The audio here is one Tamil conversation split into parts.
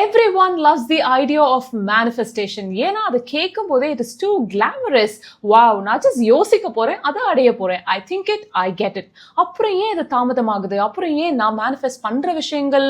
Everyone loves the idea of manifestation. ஏன்னா அதை கேட்கும் போதே it is too glamorous. Wow, நான் just யோசிக்க போறேன், அதை அடைய போறேன். I think it, I get it. அப்புறம் ஏன் இது தாமதமாகுது? அப்புறம் ஏன் நான் மேனிஃபெஸ்ட் பண்ற விஷயங்கள்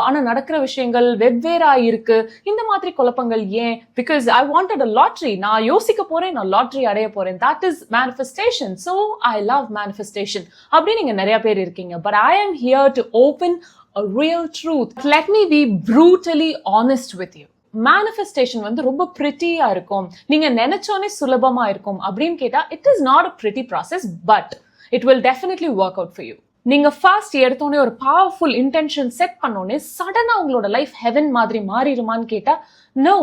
ஆனா நடக்கிற விஷயங்கள் வெவ்வேறா இருக்கு? இந்த மாதிரி குழப்பங்கள் ஏன்? Because I wanted a lottery. நான் யோசிக்க போறேன், நான் லாட்டரி அடைய போறேன். That is manifestation. So I love manifestation. அப்படி நீங்க நிறைய பேர் இருக்கீங்க. But I am here to open a real truth. Let me be brutally honest with you. Manifestation வந்து ரொம்ப பிரிட்டியா இருக்கும், நீங்க நினைச்சோனே சுலபமா இருக்கும் அப்படின்னு கேட்டா it is not a pretty process, but it will definitely work out for you. நீங்க ஃபர்ஸ்ட் எடுத்தோடனே ஒரு பவர்ஃபுல் இன்டென்ஷன் செட் பண்ணோடனே சடனா உங்களோட லைஃப் ஹெவன் மாதிரி மாறிடுமான்னு கேட்டா நோ.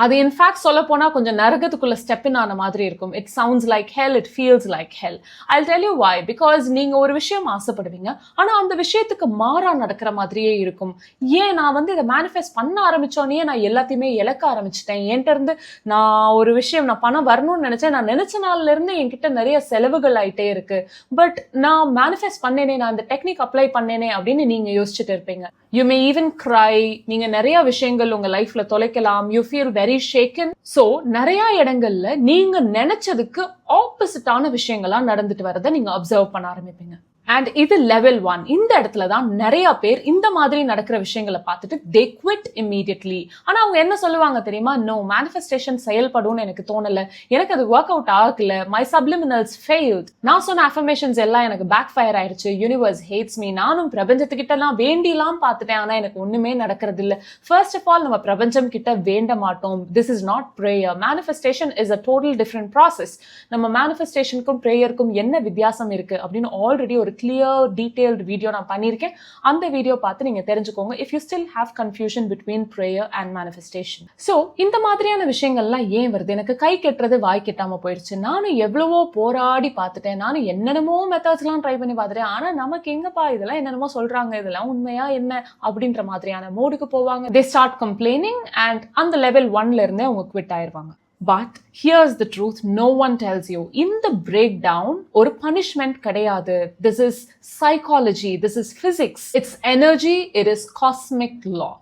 அது இன்ஃபேக்ட் சொல்ல போனா கொஞ்சம் நரகத்துக்குள்ள ஸ்டெப் இன் ஆன மாதிரி இருக்கும். It sounds like hell, it feels like hell. I'll tell you why. Because நீங்க ஒரு விஷயம் ஆசைப்படுவீங்க, ஆனா அந்த விஷயத்துக்கு மாறா நடக்கிற மாதிரியே இருக்கும். ஏன் நான் வந்து இதை மேனிஃபெஸ்ட் பண்ண ஆரம்பிச்சோன்னே நான் எல்லாத்தையுமே இழக்க ஆரம்பிச்சிட்டேன். என்கிட்ட இருந்து நான் ஒரு விஷயம், நான் பணம் வரணும்னு நினைச்சேன், நான் நினைச்ச நாள்ல இருந்து என்கிட்ட நிறைய செலவுகள் ஆயிட்டே இருக்கு. பட் நான் மேனிஃபெஸ்ட் பண்ணேனே, நான் இந்த டெக்னிக் அப்ளை பண்ணேனே அப்படின்னு நீங்க யோசிச்சுட்டு இருப்பீங்க. You may even cry. நீங்க நிறைய விஷயங்கள் உங்க லைஃப்ல தொலைக்கலாம். You feel very shaken. So நிறைய இடங்கள்ல நீங்க நினைச்சதுக்கு ஆப்போசிட்டான விஷயங்களா நடந்துட்டு வரதை நீங்க அப்சர்வ் பண்ண ஆரம்பிப்பீங்க. அண்ட் இது லெவல் 1. இந்த இடத்துல தான் நிறைய பேர் இந்த மாதிரி நடக்கிற விஷயங்களை பார்த்துட்டு they quit immediately. ஆனா அவங்க என்ன சொல்லுவாங்க தெரியுமா? நோ, மேனிஃபெஸ்டேஷன் செயல்படும்னு எனக்கு தோணல, எனக்கு அது ஒர்க் அவுட் ஆகல, மை சப்ளிமினல்ஸ் ஃபெயில்ட், நான் சொன்ன அஃபர்மேஷன்ஸ் எல்லாம் எனக்கு பேக் ஃபயர் ஆயிடுச்சு, யூனிவர்ஸ் ஹேட்ஸ் மீ, நானும் பிரபஞ்சத்துக்கிட்ட எல்லாம் வேண்டிலாம் பார்த்துட்டேன், ஆனா எனக்கு ஒண்ணுமே நடக்கிறது இல்ல. ஃபர்ஸ்ட் ஆஃப் ஆல் நம்ம பிரபஞ்சம் கிட்ட வேண்ட மாட்டோம். This is not prayer. Manifestation is a total different process. நம்ம மேனிஃபெஸ்டேஷனுக்கும் பிரேயருக்கும் என்ன வித்தியாசம் இருக்கு அப்படின்னு ஆல்ரெடி ஒரு கிளியர் டீடைல்டு வீடியோ நான் பண்ணியிருக்கேன். அந்த வீடியோ பார்த்து நீங்க தெரிஞ்சுக்கோங்க if you still have confusion between prayer and manifestation. So இந்த மாதிரியான விஷயங்கள்லாம் ஏன் வருது? எனக்கு கை கெட்டுறது வாய் கெட்டாம போயிடுச்சு, நானும் எவ்வளவோ போராடி பார்த்துட்டேன், நானும் என்னென்னமோ மெத்தட்ஸ்லாம் ட்ரை பண்ணி பார்த்துட்டேன், ஆனா நமக்கு எங்கப்பா இதெல்லாம் என்னென்னமோ சொல்றாங்க, இதெல்லாம் உண்மையா என்ன அப்படின்ற மாதிரியான மோடுக்கு போவாங்க. they start complaining and அந்த லெவல் 1ல இருந்தே அவங்க குவிட் ஆயிருவாங்க. But here's the truth, no one tells you. In the breakdown, ஒரு punishment கிடையாது. This is psychology, this is physics, it's energy, it is cosmic law.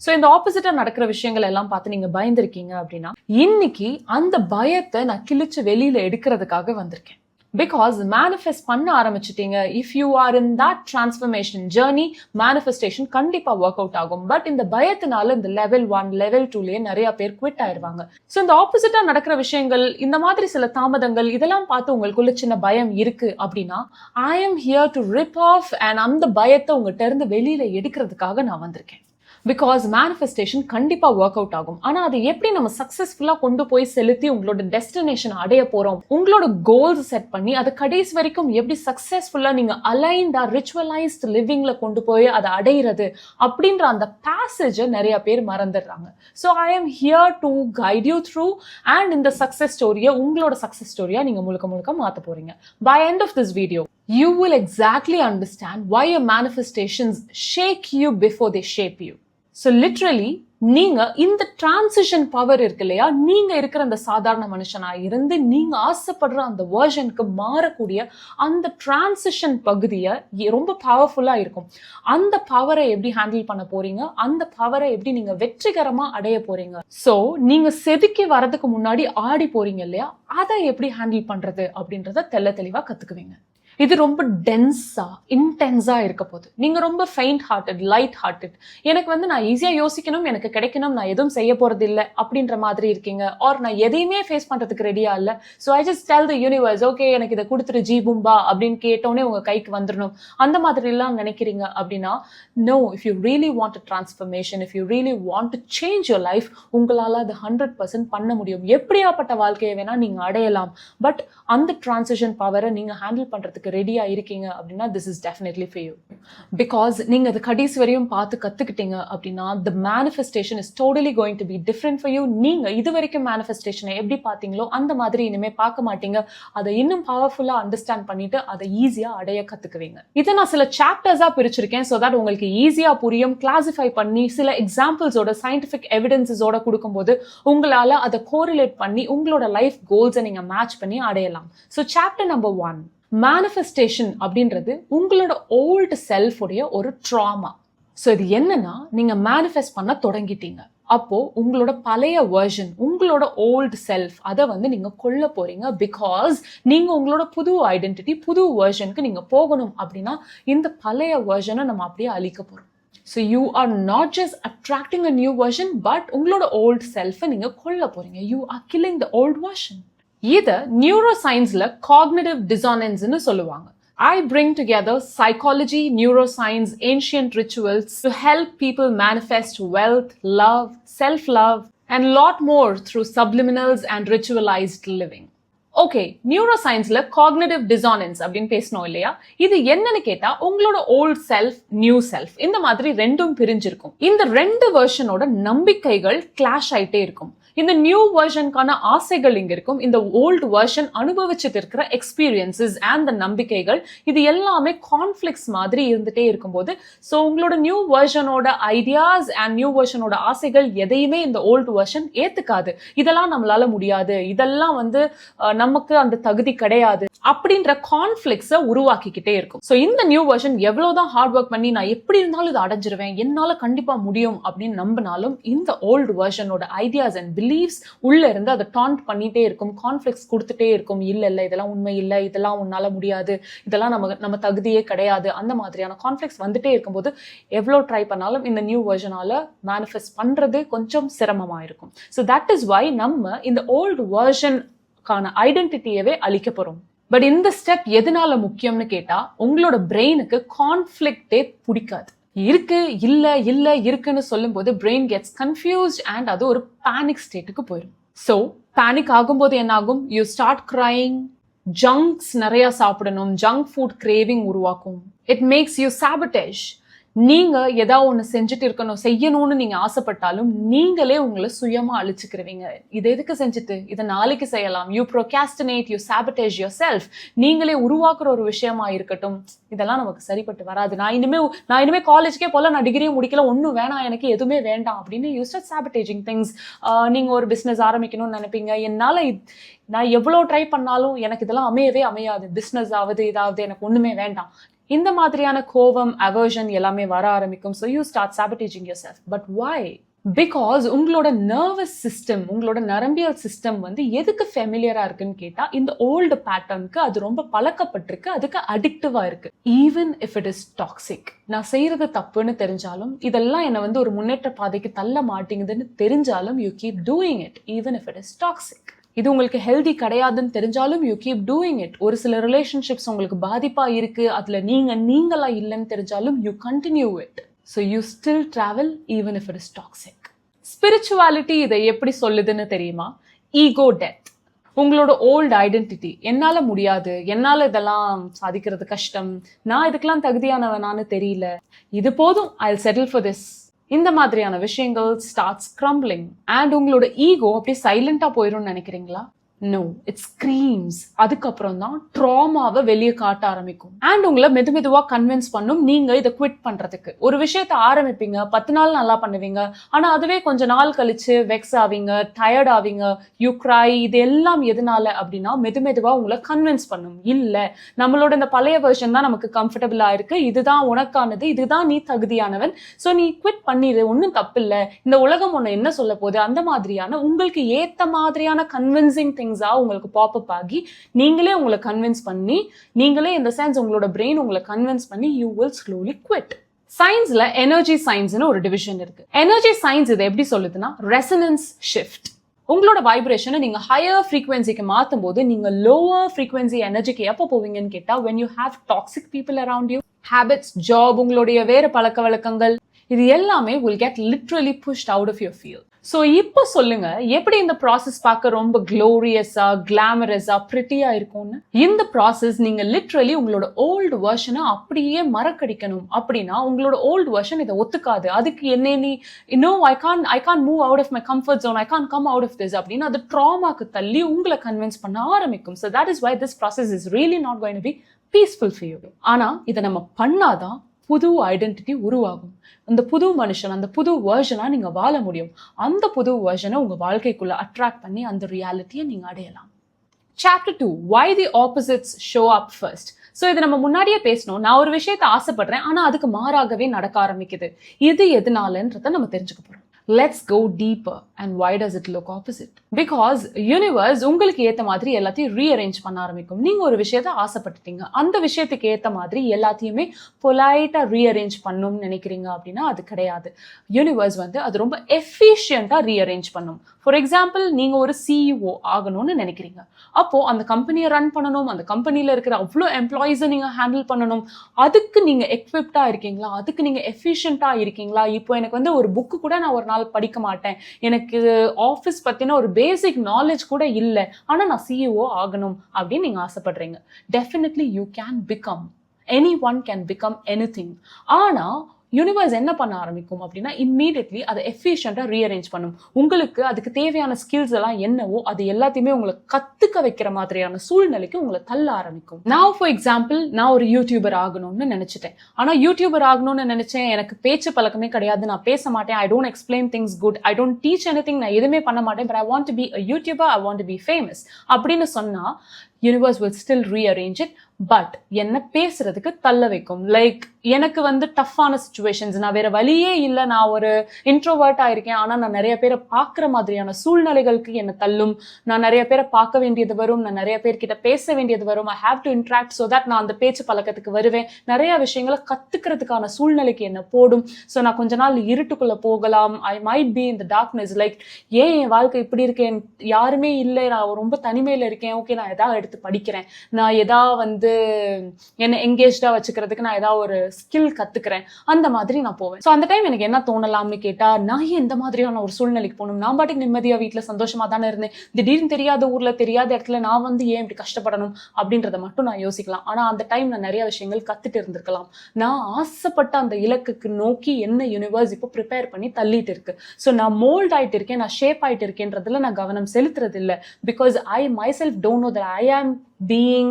So இந்த ஆப்போசிட்டா நடக்கிற விஷயங்கள் எல்லாம் பார்த்து நீங்க பயந்துருக்கீங்க அப்படின்னா இன்னைக்கு அந்த பயத்தை நான் கிழிச்சு வெளியில எடுக்கிறதுக்காக வந்திருக்கேன். Because manifest பண்ண ஆரம்பிச்சிட்டீங்க. If you are in that transformation journey, manifestation கண்டிப்பா ஒர்க் அவுட் ஆகும். பட் இந்த பயத்தினால இந்த லெவல் 1, லெவல் 2லயே நிறைய பேர் குவிட் ஆயிருவாங்க. ஸோ இந்த ஆப்போசிட்டா நடக்கிற விஷயங்கள், இந்த மாதிரி சில தாமதங்கள், இதெல்லாம் பார்த்து உங்களுக்குள்ள சின்ன பயம் இருக்கு அப்படின்னா I am here to rip off and அந்த பயத்தை உங்கள்கிட்ட இருந்து வெளியில எடுக்கிறதுக்காக நான் வந்திருக்கேன். பிகாஸ் மேனிஃபெஸ்டேஷன் கண்டிப்பா ஒர்க் அவுட் ஆகும். ஆனா அதை எப்படி நம்ம சக்சஸ்ஃபுல்லா கொண்டு போய் செலுத்தி உங்களோட டெஸ்டினேஷன் அடைய போறோம், உங்களோட கோல்ஸ் செட் பண்ணி அதை கடைசி வரைக்கும் எப்படி சக்சஸ்ஃபுல்லா நீங்க அலைன்டா ரிச்சுவலைஸ்ட் லிவிங்ல கொண்டு போய் அதை அடையிறது அப்படின்ற அந்த பேசேஜை நிறைய பேர் மறந்துடுறாங்க. So I am here to guide you through and இந்த சக்சஸ் ஸ்டோரியை உங்களோட சக்சஸ் ஸ்டோரியா நீங்க முழுக்க முழுக்க மாத்த போறீங்க. By end of this video you will exactly understand why your manifestations shake you before they shape you. So literally நீங்க இந்த டிரான்சிஷன் பவர் இருக்கு இல்லையா, நீங்க இருக்கிற அந்த சாதாரண மனுஷனா இருந்து நீங்க ஆசைப்படுற அந்த வெர்ஷனுக்கு மாறக்கூடிய அந்த டிரான்சிஷன் பகுதியை ரொம்ப பவர்ஃபுல்லா இருக்கும். அந்த பவரை எப்படி ஹேண்டில் பண்ண போறீங்க, அந்த பவரை எப்படி நீங்க வெற்றிகரமா அடைய போறீங்க. சோ நீங்க செதுக்கி வரதுக்கு முன்னாடி ஆடி போறீங்க இல்லையா, அதை எப்படி ஹேண்டில் பண்றது அப்படின்றத தெளிவா கத்துக்குவீங்க. இது ரொம்ப டென்ஸா இன்டென்ஸா இருக்க போகுது. நீங்க ரொம்ப ஃபெயிண்ட் ஹார்ட்டட், லைட் ஹார்ட்டட், எனக்கு வந்து நான் ஈஸியா யோசிக்கணும், எனக்கு கிடைக்கணும், நான் எதுவும் செய்ய போறது இல்லை அப்படின்ற மாதிரி இருக்கீங்க. ஆர் நான் எதையுமே ஃபேஸ் பண்றதுக்கு ரெடியா இல்லை, so I just tell the universe okay எனக்கு இதை கொடுத்துரு ஜி பூம்பா அப்படின்னு கேட்டோன்னே உங்க கைக்கு வந்துடணும், அந்த மாதிரி எல்லாம் நினைக்கிறீங்க அப்படின்னா no. If you really want a transformation, if you really want to change your life, உங்களால அது 100% பண்ண முடியும். எப்படியாப்பட்ட வாழ்க்கையை வேணா நீங்க அடையலாம். பட் அந்த டிரான்சிஷன் பவரை நீங்க ஹேண்டில் பண்றதுக்கு ரெடியா இருக்கீங்க அப்படின்னா this is definitely for you. Because நீங்க அது கடைசி வரையும் பார்த்து கத்துக்கிட்டீங்க அப்படின்னா the manifestation is totally going to be different for you. நீங்க இது வரைக்கும் மேனிஃபெஸ்டேஷனை எப்படி பார்த்தீங்களோ அந்த மாதிரி இனிமே பார்க்க மாட்டீங்க. அதை இன்னும் பவர்ஃபுல்லா அண்டர்ஸ்டாண்ட் பண்ணிட்டு அதை ஈஸியா அடைய கத்துக்குவீங்க. இதை நான் சில சாப்டர்ஸா பிரிச்சிருக்கேன் so that உங்களுக்கு ஈஸியா புரியும். கிளாசிஃபை பண்ணி சில எக்ஸாம்பிள்ஸோட சயின்டிபிக் எவிடன்ஸஸோட கொடுக்கும்போது உங்களால அதை கோரிலேட் பண்ணி உங்களோட லைஃப் கோல்ஸை நீங்க மேட்ச் பண்ணி அடையலாம். ஸோ சாப்டர் நம்பர் 1, மேனிஃபெஸ்டேஷன் அப்படின்றது உங்களோட ஓல்டு செல்ஃப் உடைய ஒரு ட்ராமா. ஸோ இது என்னன்னா, நீங்க மேனிஃபெஸ்ட் பண்ண தொடங்கிட்டீங்க. அப்போ உங்களோட பழைய வெர்ஷன், உங்களோட ஓல்டு செல்ஃப், அதை வந்து நீங்க கொல்ல போறீங்க. பிகாஸ் நீங்க உங்களோட புது ஐடென்டிட்டி, புது வெர்ஷனுக்கு நீங்க போகணும் அப்படின்னா இந்த பழைய வெர்ஷனை நம்ம அப்படியே அழிக்க போறோம். So you are not just attracting a new version, but உங்களோட ஓல்டு செல்ஃபை நீங்க கொல்ல போறீங்க. You are killing the old version. இதை நியூரோ சயின்ஸ்ல காக்னிட்டிவ் டிசானன்ஸ்னு சொல்லுவாங்க. I bring together psychology, neuroscience, ancient rituals to help people manifest wealth, love, self-love, and lot more through subliminals and ritualized living. Okay, neuro சயின்ஸ்ல காக்னிட்டிவ் டிசானன்ஸ் அப்படின்னு பேசணும் இல்லையா? இது என்னன்னு கேட்டா, உங்களோட ஓல்ட் செல்ஃப், நியூ செல்ஃப், இந்த மாதிரி ரெண்டும் பிரிஞ்சிருக்கும். இந்த ரெண்டு வெர்ஷனோட நம்பிக்கைகள் கிளாஷ் ஆயிட்டே இருக்கும். இந்த நியூ வெர்ஷனுக்கான ஆசைகள் இங்க இருக்கும். இந்த ஓல்டு வெர்ஷன் அனுபவிச்சுட்டு இருக்கிற எக்ஸ்பீரியன்சஸ் அண்ட் நம்பிக்கைகள், இது எல்லாமே கான்ஃபிளிக்ஸ் மாதிரி இருந்துட்டே இருக்கும்போது, ஸோ உங்களோட நியூ வெர்ஷனோட ஐடியாஸ் அண்ட் நியூ வெர்ஷனோட ஆசைகள் எதையுமே இந்த ஓல்டு வெர்ஷன் ஏத்துக்காது. இதெல்லாம் நம்மளால முடியாது, இதெல்லாம் வந்து நமக்கு அந்த தகுதி கிடையாது அப்படின்ற கான்ஃபிளிக்ஸை உருவாக்கிக்கிட்டே இருக்கும். ஸோ இந்த நியூ வெர்ஷன் எவ்வளவுதான் ஹார்ட் ஒர்க் பண்ணி நான் எப்படி இருந்தாலும் இதை அடைஞ்சிருவேன், என்னால கண்டிப்பா முடியும் அப்படின்னு நம்பினாலும் இந்த ஓல்டு வெர்ஷனோட ஐடியாஸ் அண்ட் பிலீவ்ஸ் உள்ள இருந்து அதை டாண்ட் பண்ணிட்டே இருக்கும், கான்ஃபிளிக்ஸ் கொடுத்துட்டே இருக்கும். இல்ல இதெல்லாம் உண்மை இல்லை, இதெல்லாம் உன்னால முடியாது, இதெல்லாம் நம்ம தகுதியே கிடையாது, அந்த மாதிரியான கான்ஃபிளிக்ஸ் வந்துட்டே இருக்கும்போது எவ்வளோ ட்ரை பண்ணாலும் இந்த நியூ வெர்ஷனால மேனிஃபெஸ்ட் பண்றது கொஞ்சம் சிரமமா இருக்கும். ஸோ தட் இஸ் வை நம்ம இந்த ஓல்டு வெர்ஷனுக்கான ஐடென்டிட்டியவே அழிக்க போறோம். பட் இந்த ஸ்டெப் எதனால முக்கியம்னு கேட்டா, உங்களோட பிரெயினுக்கு கான்ஃபிளிக்டே பிடிக்காது. இருக்கு இல்ல இல்ல இருக்குன்னு சொல்லும் போது பிரெயின் கெட்ஸ் கன்ஃபியூஸ்ட் அண்ட் அது ஒரு பேனிக் ஸ்டேட்டுக்கு போயிடும். ஸோ பேனிக் ஆகும்போது என்ன ஆகும்? யூ ஸ்டார்ட் கிரைங், ஜங்க்ஸ் நிறைய சாப்பிடணும், ஜங்க் ஃபுட் கிரேவிங் உருவாக்கும். It makes you சாபட்டேஜ். நீங்க ஏதாவது ஒன்று செஞ்சுட்டு இருக்கணும், செய்யணும்னு நீங்க ஆசைப்பட்டாலும் நீங்களே உங்களை சுயமா அழிச்சுக்கிறவீங்க. இது எதுக்கு செஞ்சுட்டு, இதை நாளைக்கு செய்யலாம். You procrastinate, you சாபட்டேஜ் your self. நீங்களே உருவாக்குற ஒரு விஷயமா இருக்கட்டும், இதெல்லாம் நமக்கு சரிப்பட்டு வராது, நான் இனிமே காலேஜ்க்கே போல, நான் டிகிரியும் முடிக்கல, ஒன்றும் வேணாம், எனக்கு எதுவுமே வேண்டாம் அப்படின்னு யூ ஸ்டார்ட் சாபட்டேஜிங் திங்ஸ். நீங்க ஒரு பிஸ்னஸ் ஆரம்பிக்கணும்னு நினைப்பீங்க, நான் எவ்வளோ ட்ரை பண்ணாலும் எனக்கு இதெல்லாம் அமையவே அமையாது, பிஸ்னஸ் ஆகுது இதாவது எனக்கு ஒண்ணுமே வேண்டாம். இந்த மாதிரியான கோவம், அவர்ஷன் எல்லாமே வர ஆரம்பிக்கும். So you start sabotaging yourself. But why? Because உங்களோட நர்வஸ் சிஸ்டம், உங்களோட நரம்பியல் சிஸ்டம் வந்து எதுக்கு ஃபெமிலியரா இருக்குன்னு கேட்டா, இந்த ஓல்டு பேட்டர்னுக்கு அது ரொம்ப பழக்கப்பட்டிருக்கு, அதுக்கு அடிக்டிவா இருக்கு. Even if it is toxic. நான் செய்யறது தப்புன்னு தெரிஞ்சாலும், இதெல்லாம் என்னை வந்து ஒரு முன்னேற்ற பாதைக்கு தள்ள மாட்டேங்குதுன்னு தெரிஞ்சாலும் you keep doing it even if it is toxic. இது உங்களுக்கு ஹெல்தி கிடையாதுன்னு தெரிஞ்சாலும் யூ கீப் டூயிங் இட். ஒரு சில ரிலேஷன்ஷிப்ஸ் உங்களுக்கு பாதிப்பா இருக்கு, அதுல நீங்களா இல்லைன்னு தெரிஞ்சாலும் you continue it. So you still travel even if it is toxic. Spirituality இதை எப்படி சொல்லுதுன்னு தெரியுமா? Ego death. உங்களோட ஓல்டு ஐடென்டிட்டி, என்னால முடியாது, என்னால இதெல்லாம் சாதிக்கிறது கஷ்டம், நான் இதுக்கெல்லாம் தகுதியானவனான்னு தெரியல, இது போதும், ஐ செட்டில் ஃபார் திஸ், இந்த மாதிரியான விஷயங்கள் ஸ்டார்ட்ஸ் கிரம்பிளிங். அண்ட் உங்களோட ஈகோ அப்படியே சைலண்டா போயிடும்னு நினைக்கிறீங்களா? No, it screams. அதுக்கப்புறம் தான் ட்ராமாவை வெளியே காட்ட ஆரம்பிக்கும். அண்ட் உங்களை மெதுவா கன்வின்ஸ் பண்ணும் நீங்க இதை குவிட் பண்றதுக்கு. ஒரு விஷயத்த ஆரம்பிப்பீங்க, 10 நாள் நல்லா பண்ணுவீங்க, ஆனா அதுவே கொஞ்ச நாள் கழிச்சு வெக்ஸ் ஆவீங்க, டயர்ட் ஆவீங்க, யூ கிரை. இது எல்லாம் எதனால அப்படின்னா, மெதுவா உங்களை கன்வின்ஸ் பண்ணும், இல்ல நம்மளோட இந்த பழைய வெர்ஷன் தான் நமக்கு கம்ஃபர்டபுளா இருக்கு, இதுதான் உனக்கானது, இதுதான் நீ தகுதியானவன், ஸோ நீ குவிட் பண்ணிடு, ஒன்றும் தப்பு இல்லை, இந்த உலகம் உன்னை என்ன சொல்ல போகுது, அந்த மாதிரியான உங்களுக்கு ஏத்த மாதிரியான கன்வின்சிங் உங்களுக்கு பாப்அப் ஆகி நீங்களே உங்களை கன்வின்ஸ் பண்ணி, நீங்களே இந்த சென்ஸ் உங்களோட பிரெயின் உங்களை கன்வின்ஸ் பண்ணி யூ வில் ஸ்லோலி குவிட். சயின்ஸ்ல எனர்ஜி சயின்ஸ்னு ஒரு டிவிஷன் இருக்கு. எனர்ஜி சயின்ஸ் இதை எப்படி சொல்லுதுன்னா, ரெசனன்ஸ் ஷிஃப்ட். உங்களோட வைப்ரேஷனை நீங்க ஹையர் ஃப்ரீக்வன்சிக்கு மாற்றும் போது நீங்க லோவர் ஃப்ரீக்வன்சி எனர்ஜிக்கு எப்போ போவீங்கன்னு கேட்டா, when you have toxic people around you, habits, job, உங்களுடைய வேற பழக்க வழக்கங்கள், இது எல்லாமே will get literally pushed out of your field. So இப்போ சொல்லுங்க, எப்படி இந்த ப்ராசஸ் பார்க்க ரொம்ப க்ளோரியஸா, கிளாமரஸா, பிரிட்டியா இருக்கும்னு? இந்த ப்ராசஸ் நீங்க லிட்ரலி உங்களோட ஓல்டு வெர்ஷனை அப்படியே மறக்கடிக்கணும். அப்படின்னா உங்களோட ஓல்டு வெர்ஷன் இதை ஒத்துக்காது, அதுக்கு I can't move out of my comfort zone, I can't come out of this அப்படின்னு அது ட்ராமாக்கு தள்ளி உங்களை கன்வின்ஸ் பண்ண ஆரம்பிக்கும். So that is why this process is really not going to be peaceful for you. ஆனா இதை நம்ம பண்ணாதான் புது ஐடென்டிட்டி உருவாகும். அந்த புது மனுஷன், அந்த புது வெர்ஷனா நீங்க வாழ முடியும். அந்த புது வெர்ஷனை உங்க வாழ்க்கைக்குள்ள அட்ராக்ட் பண்ணி அந்த ரியாலிட்டியை நீங்க அடையலாம். Chapter 2, why the opposites show up first. So இது நம்ம முன்னாடியே பேசணும். நான் ஒரு விஷயத்தை ஆசைப்படுறேன், ஆனா அதுக்கு மாறாகவே நடக்க ஆரம்பிக்குது. இது எதனாலன்றத நம்ம தெரிஞ்சுக்க போறோம். Let's go deeper. And why does it look opposite? Because universe உங்களுக்கு ஏத்த மாதிரி எல்லாத்தையும் ரீஅரேஞ்ச் பண்ண ஆரம்பிக்கும். நீங்க ஒரு விஷயத்தை ஆசைப்பட்டுட்டீங்க, அந்த விஷயத்துக்கு ஏத்த மாதிரி எல்லாத்தையுமே பொலைட்டா ரீஅரேஞ்ச் பண்ணணும்னு நினைக்கிறீங்க அப்படின்னா அது கிடையாது. யூனிவர்ஸ் வந்து அது ரொம்ப எஃபிஷியண்டா ரீஅரேஞ்ச் பண்ணும். ஃபார் எக்ஸாம்பிள், நீங்க ஒரு சிஇஓ ஆகணும்னு நினைக்கிறீங்க. அப்போ அந்த கம்பெனியை ரன் பண்ணணும், அந்த கம்பெனியில இருக்கிற அவ்வளோ எம்ப்ளாயிஸை நீங்க ஹேண்டில் பண்ணணும். அதுக்கு நீங்க எக்விப்டா இருக்கீங்களா? அதுக்கு நீங்க எஃபிஷியண்டா இருக்கீங்களா? இப்போ எனக்கு வந்து ஒரு புக்கு கூட நான் ஒரு நாள் படிக்க மாட்டேன், எனக்கு ஆஃபீஸ் பத்தின ஒரு பேசிக் நாலேஜ் கூட இல்லை, ஆனா நான் சிஇஓ ஆகணும் அப்படின்னு நீங்க ஆசைப்படுறீங்க. Definitely you can become, anyone can become anything. ஆனா யூனிவர்ஸ் என்ன பண்ண ஆரம்பிக்கும் அப்படின்னா இம்மீடியட்லி அதை எஃபிஷியண்டா ரீஅரேஞ்ச் பண்ணும். உங்களுக்கு அதுக்கு தேவையான ஸ்கில்ஸ் எல்லாம் என்னவோ அது எல்லாத்தையுமே உங்களை கத்துக்க வைக்கிற மாதிரியான சூழ்நிலைக்கு உங்களை தள்ள ஆரம்பிக்கும். நான் ஃபார் எக்ஸாம்பிள், நான் ஒரு யூடியூபர் ஆகணும்னு நினைச்சிட்டேன். ஆனா யூடியூபர் ஆகணும்னு நினைச்சேன், எனக்கு பேச்சு பழக்கமே கிடையாது, நான் பேச மாட்டேன், I don't explain things good, I don't teach anything, நான் எதுவுமே பண்ண மாட்டேன், but I want to be a YouTuber, I want to be famous அப்படின்னு சொன்னா universe will still rearrange it, but என்ன பேசுறதுக்கு தள்ள வைக்கும். லைக் எனக்கு வந்து டஃப்பான சிச்சுவேஷன்ஸ், நான் வேற வழியே இல்லை, நான் ஒரு இன்ட்ரோவர்ட்டா இருக்கேன், ஆனா நான் நிறைய பேரை பார்க்குற மாதிரியான சூழ்நிலைகளுக்கு என்ன தள்ளும். நான் நிறைய பேரை பார்க்க வேண்டியது வரும், நான் நிறைய பேர்கிட்ட பேச வேண்டியது வரும், I have to interact so that நான் அந்த பேச்சு பழக்கத்துக்கு வருவேன், நிறைய விஷயங்களை கத்துக்கிறதுக்கான சூழ்நிலைக்கு என்ன போடும். ஸோ நான் கொஞ்ச நாள் இருட்டுக்குள்ள போகலாம், I might be in the darkness. Like ஏன் என் வாழ்க்கை இப்படி இருக்கேன், யாருமே இல்லை, நான் ரொம்ப தனிமையில இருக்கேன், ஓகே நான் எதாவது எடுத்து படிக்கிறேன், நான் எதா வந்து என்ன எங்கேஜ்டா வச்சுக்கிறதுக்கு நான் ஏதாவது ஒரு ஸ்கில் கத்துக்கிறேன், அந்த மாதிரி நான் போவேன். ஸோ அந்த டைம் எனக்கு என்ன தோணலாம்னு கேட்டா, நான் ஏன் இந்த மாதிரியான ஒரு சூழ்நிலைக்கு போகணும், நான் பாட்டுக்கு நிம்மதியா வீட்டுல சந்தோஷமா தானே இருந்தேன், திடீர்னு தெரியாத ஊர்ல தெரியாத இடத்துல நான் வந்து ஏன் இப்படி கஷ்டப்படணும் அப்படின்றத மட்டும் நான் யோசிக்கலாம். ஆனா அந்த டைம் நான் நிறைய விஷயங்கள் கத்துட்டு இருந்திருக்கலாம். நான் ஆசைப்பட்ட அந்த இலக்குக்கு நோக்கி என்ன யூனிவர்ஸ் இப்போ ப்ரிப்பேர் பண்ணி தள்ளிட்டு இருக்கு. ஸோ நான் மோல்ட் ஆயிட்டு இருக்கேன், நான் ஷேப் ஆயிட்டு இருக்கேன்றதுல நான் கவனம் செலுத்துறது இல்லை. Because I myself don't know that I am being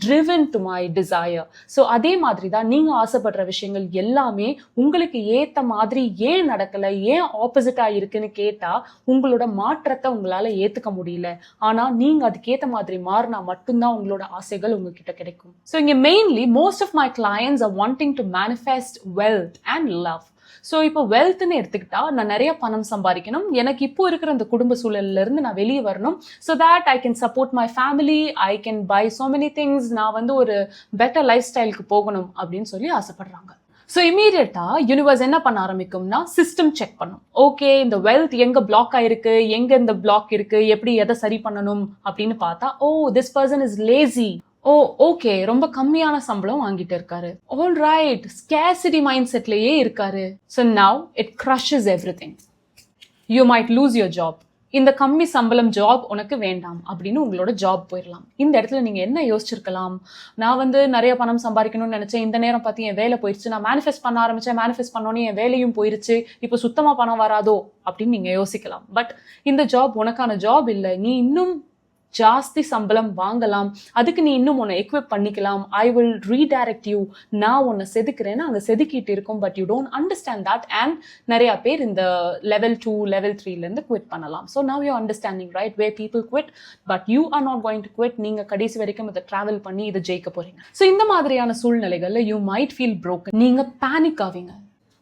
driven to my desire. So அதே மாதிரி தான் நீங்க ஆசைப்படுற விஷயங்கள் எல்லாமே உங்களுக்கு ஏத்த மாதிரி ஏன் நடக்கல, ஏன் ஆப்போசிட்டா இருக்குன்னு கேட்டா உங்களோட மாற்றத்தை உங்களால ஏத்துக்க முடியல. ஆனா நீங்க அதுக்கேத்த மாதிரி மாறினா மட்டும்தான் உங்களோட ஆசைகள் உங்ககிட்ட கிடைக்கும். ஸோ இங்க mainly most of my clients are wanting to manifest wealth and love. So இப்போ வெல்த்னு எடுத்துக்கிட்டா, நான் நிறைய பணம் சம்பாதிக்கணும், எனக்கு இப்போ இருக்கிற அந்த குடும்ப சூழல்ல இருந்து நான் வெளியே வரணும், so that I can support my family, I can buy so many things, நான் வந்து ஒரு பெட்டர் லைஃப் ஸ்டைலுக்கு போகணும் அப்படின்னு சொல்லி ஆசைப்படுறாங்க. ஸோ இமீடியட்டா யூனிவர்ஸ் என்ன பண்ண ஆரம்பிக்கும்னா சிஸ்டம் செக் பண்ணும். ஓகே, இந்த வெல்த் எங்க பிளாக் ஆயிருக்கு, எங்க இந்த பிளாக் இருக்கு, எப்படி எதை சரி பண்ணணும் அப்படின்னு பார்த்தா, oh this person is lazy, oh okay ரொம்ப கம்மியான சம்பளம் வாங்கிட்டு இருக்காரு, ஆல் ரைட் ஸ்கேர்சிட்டி மைண்ட் செட்லயே இருக்காரு. So now it crushes everything. You might lose your job. இந்த கம்மி சம்பளம் ஜாப் உனக்கு வேண்டாம் அப்படின்னு உங்களோட ஜாப் போயிடலாம். இந்த இடத்துல நீங்க என்ன யோசிச்சிருக்கலாம், நான் வந்து நிறைய பணம் சம்பாதிக்கணும்னு நினைச்சேன், இந்த நேரம் பார்த்து என் வேலை போயிடுச்சு, நான் மேனிஃபெஸ்ட் பண்ண ஆரம்பிச்சேன், மேனிஃபெஸ்ட் பண்ணோன்னே என் வேலையும் போயிருச்சு, இப்போ சுத்தமா பணம் வராதோ அப்படின்னு நீங்க யோசிக்கலாம். பட் இந்த ஜாப் உனக்கான ஜாப் இல்லை, நீ இன்னும் ஜாஸ்தி சம்பளம் வாங்கலாம், அதுக்கு நீ இன்னும் உன்னை எக்விப் பண்ணிக்கலாம், ஐ வில் ரீடைரக்ட் யூ, நான் உன்னை செதுக்குறேன்னு அங்கே செதுக்கிட்டு இருக்கும், but you don't understand that. And நிறைய பேர் இந்த லெவல் 2 லெவல் 3லேருந்து குவிட் பண்ணலாம். So now you understanding right way people quit, but you are not going to quit. நீங்கள் கடைசி வரைக்கும் இதை ட்ராவல் பண்ணி இதை ஜெயிக்க போறீங்க. ஸோ இந்த மாதிரியான சூழ்நிலைகளில் யூ மைட் ஃபீல் broken, நீங்கள் பேனிக் ஆவீங்க.